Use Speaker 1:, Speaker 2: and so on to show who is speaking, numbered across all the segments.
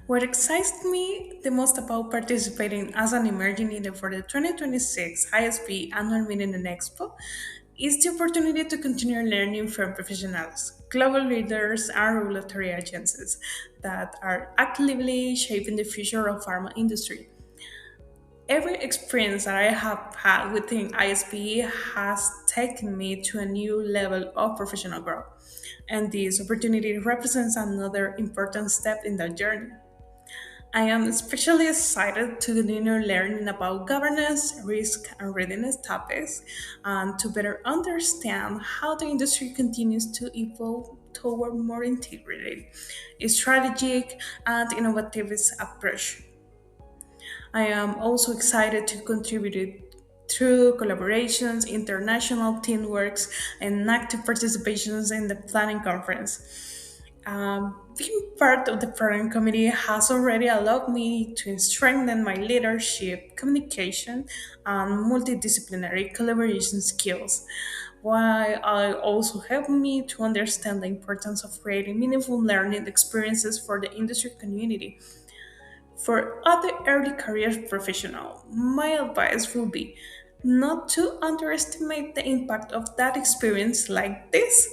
Speaker 1: What excites me the most about participating as an emerging leader for the 2026 ISPE Annual Meeting Expo is the opportunity to continue learning from professionals, global leaders, and regulatory agencies that are actively shaping the future of pharma industry. Every experience that I have had within ISPE has taken me to a new level of professional growth, and this opportunity represents another important step in that journey. I am especially excited to continue learning about governance, risk, and readiness topics and to better understand how the industry continues to evolve toward more integrated, strategic, and innovative approach. I am also excited to contribute through collaborations, international teamworks, and active participations in the planning conference. Being part of the program committee has already allowed me to strengthen my leadership, communication, and multidisciplinary collaboration skills, while it also helped me to understand the importance of creating meaningful learning experiences for the industry community. For other early career professionals, my advice will be not to underestimate the impact of that experience like this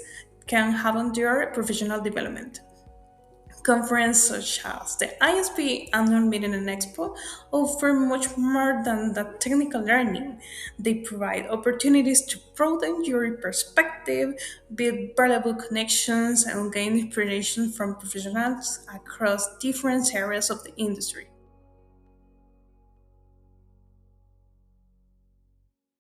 Speaker 1: can have on your professional development. Conferences such as the ISP Annual Meeting and Expo offer much more than the technical learning. They provide opportunities to broaden your perspective, build valuable connections, and gain inspiration from professionals across different areas of the industry.